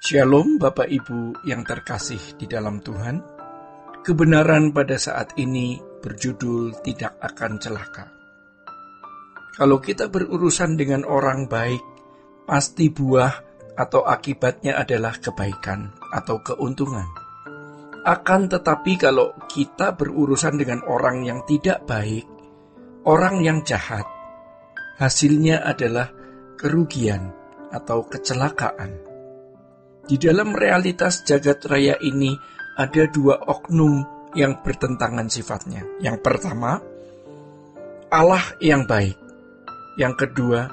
Shalom Bapak Ibu yang terkasih di dalam Tuhan. Kebenaran pada saat ini berjudul tidak akan celaka. Kalau kita berurusan dengan orang baik, pasti buah atau akibatnya adalah kebaikan atau keuntungan. Akan tetapi kalau kita berurusan dengan orang yang tidak baik, orang yang jahat, hasilnya adalah kerugian atau kecelakaan. Di dalam realitas jagat raya ini ada dua oknum yang bertentangan sifatnya. Yang pertama, Allah yang baik. Yang kedua,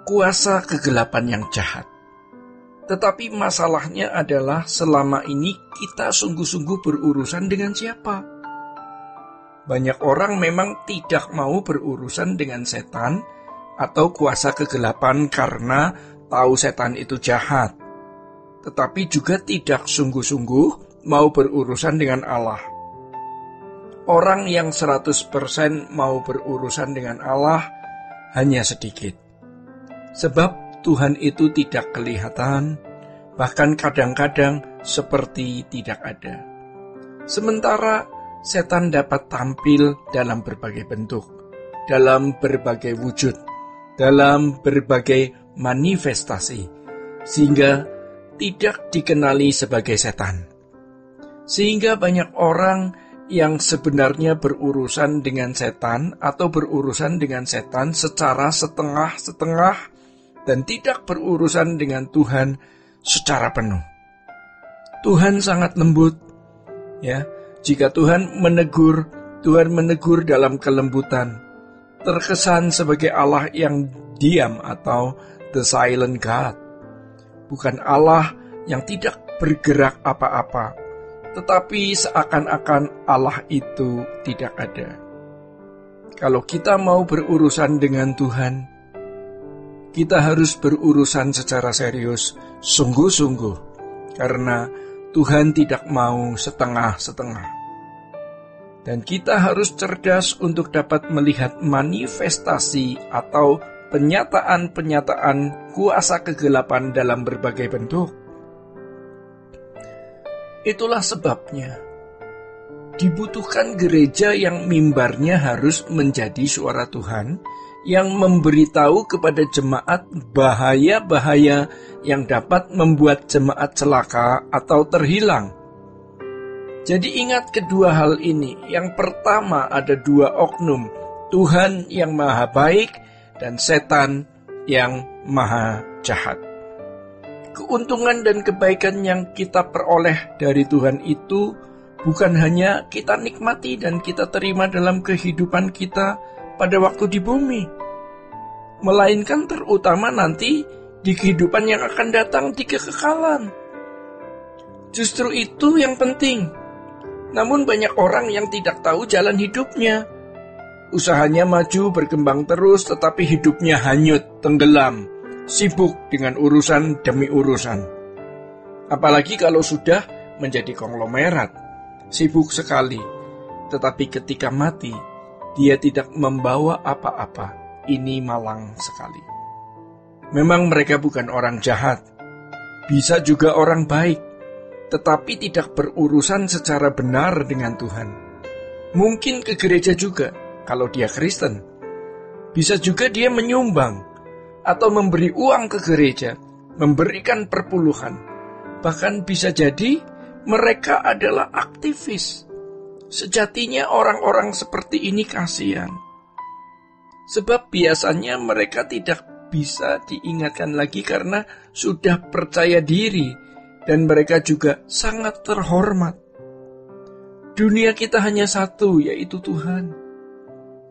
kuasa kegelapan yang jahat. Tetapi masalahnya adalah selama ini kita sungguh-sungguh berurusan dengan siapa? Banyak orang memang tidak mau berurusan dengan setan atau kuasa kegelapan karena tahu setan itu jahat. Tetapi juga tidak sungguh-sungguh mau berurusan dengan Allah. Orang yang 100% mau berurusan dengan Allah hanya sedikit. Sebab Tuhan itu tidak kelihatan, bahkan kadang-kadang seperti tidak ada. Sementara setan dapat tampil dalam berbagai bentuk, dalam berbagai wujud, dalam berbagai manifestasi, sehingga tidak dikenali sebagai setan. Sehingga banyak orang yang sebenarnya berurusan dengan setan atau berurusan dengan setan secara setengah-setengah dan tidak berurusan dengan Tuhan secara penuh. Tuhan sangat lembut, ya. Jika Tuhan menegur dalam kelembutan, terkesan sebagai Allah yang diam atau the silent God. Bukan Allah yang tidak bergerak apa-apa, tetapi seakan-akan Allah itu tidak ada. Kalau kita mau berurusan dengan Tuhan, kita harus berurusan secara serius, sungguh-sungguh, karena Tuhan tidak mau setengah-setengah. Dan kita harus cerdas untuk dapat melihat manifestasi atau penyataan-penyataan kuasa kegelapan dalam berbagai bentuk. Itulah sebabnya dibutuhkan gereja yang mimbarnya harus menjadi suara Tuhan yang memberitahu kepada jemaat bahaya-bahaya yang dapat membuat jemaat celaka atau terhilang. Jadi ingat kedua hal ini. Yang pertama ada dua oknum, Tuhan yang maha baik dan setan yang maha jahat. Keuntungan dan kebaikan yang kita peroleh dari Tuhan itu bukan hanya kita nikmati dan kita terima dalam kehidupan kita pada waktu di bumi, melainkan terutama nanti di kehidupan yang akan datang di kekekalan. Justru itu yang penting. Namun banyak orang yang tidak tahu jalan hidupnya. Usahanya maju, berkembang terus, tetapi hidupnya hanyut, tenggelam, sibuk dengan urusan demi urusan. Apalagi kalau sudah menjadi konglomerat, sibuk sekali. Tetapi ketika mati, dia tidak membawa apa-apa. Ini malang sekali. Memang mereka bukan orang jahat, bisa juga orang baik, tetapi tidak berurusan secara benar dengan Tuhan. Mungkin ke gereja juga, kalau dia Kristen. Bisa juga dia menyumbang atau memberi uang ke gereja, memberikan perpuluhan. Bahkan bisa jadi mereka adalah aktivis. Sejatinya orang-orang seperti ini kasihan. Sebab biasanya mereka tidak bisa diingatkan lagi karena sudah percaya diri dan mereka juga sangat terhormat. Dunia kita hanya satu, yaitu Tuhan.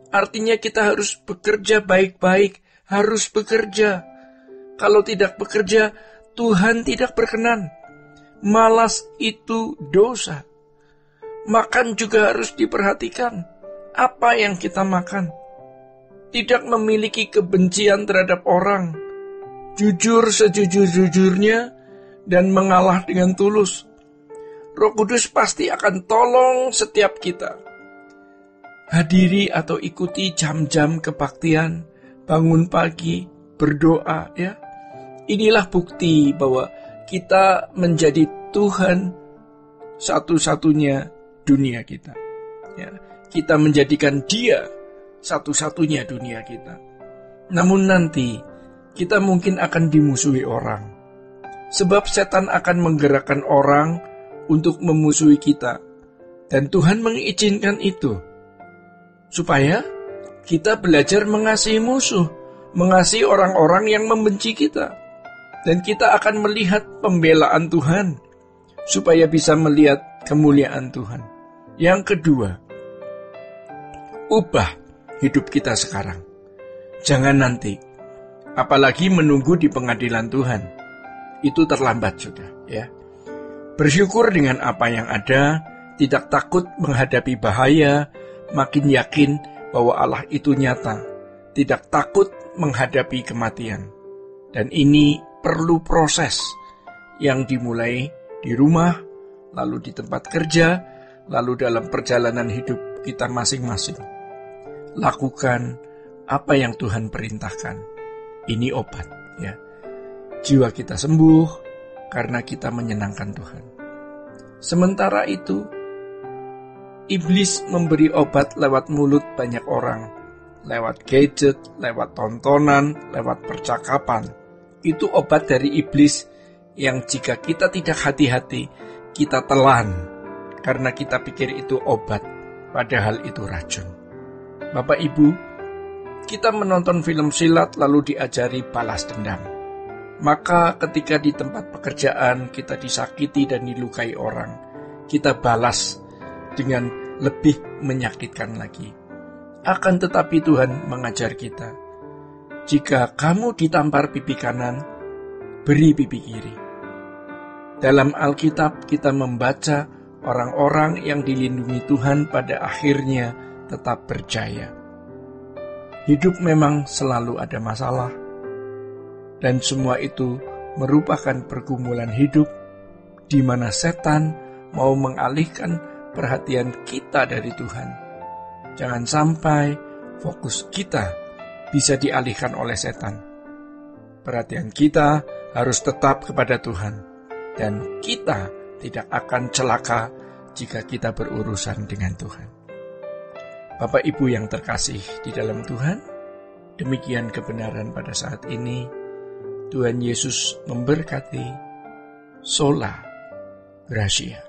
Artinya kita harus bekerja baik-baik, harus bekerja. Kalau tidak bekerja, Tuhan tidak berkenan. Malas itu dosa. Makan juga harus diperhatikan. Apa yang kita makan? Tidak memiliki kebencian terhadap orang. Jujur sejujur-jujurnya dan mengalah dengan tulus. Roh Kudus pasti akan tolong setiap kita. Hadiri atau ikuti jam-jam kebaktian, bangun pagi, berdoa ya. Inilah bukti bahwa kita menjadi Tuhan satu-satunya dunia kita. Ya, kita menjadikan Dia satu-satunya dunia kita. Namun nanti kita mungkin akan dimusuhi orang. Sebab setan akan menggerakkan orang untuk memusuhi kita. Dan Tuhan mengizinkan itu. Supaya kita belajar mengasihi musuh, mengasihi orang-orang yang membenci kita. Dan kita akan melihat pembelaan Tuhan, supaya bisa melihat kemuliaan Tuhan. Yang kedua, ubah hidup kita sekarang. Jangan nanti, apalagi menunggu di pengadilan Tuhan. Itu terlambat sudah, ya. Bersyukur dengan apa yang ada, tidak takut menghadapi bahaya, makin yakin bahwa Allah itu nyata, tidak takut menghadapi kematian. Dan ini perlu proses yang dimulai di rumah, lalu di tempat kerja, lalu dalam perjalanan hidup kita masing-masing. Lakukan apa yang Tuhan perintahkan. Ini obat, ya. Jiwa kita sembuh karena kita menyenangkan Tuhan. Sementara itu, iblis memberi obat lewat mulut banyak orang, lewat gadget, lewat tontonan, lewat percakapan. Itu obat dari iblis yang jika kita tidak hati-hati, kita telan karena kita pikir itu obat, padahal itu racun. Bapak Ibu, kita menonton film silat lalu diajari balas dendam. Maka ketika di tempat pekerjaan kita disakiti dan dilukai orang, kita balas dengan lebih menyakitkan lagi. Akan tetapi Tuhan mengajar kita, jika kamu ditampar pipi kanan, beri pipi kiri. Dalam Alkitab kita membaca orang-orang yang dilindungi Tuhan pada akhirnya tetap berjaya. Hidup memang selalu ada masalah, dan semua itu merupakan pergumulan hidup di mana setan mau mengalihkan perhatian kita dari Tuhan. Jangan sampai fokus kita bisa dialihkan oleh setan. Perhatian kita harus tetap kepada Tuhan, dan kita tidak akan celaka jika kita berurusan dengan Tuhan. Bapak Ibu yang terkasih di dalam Tuhan, demikian kebenaran pada saat ini. Tuhan Yesus memberkati. Sola Gracia.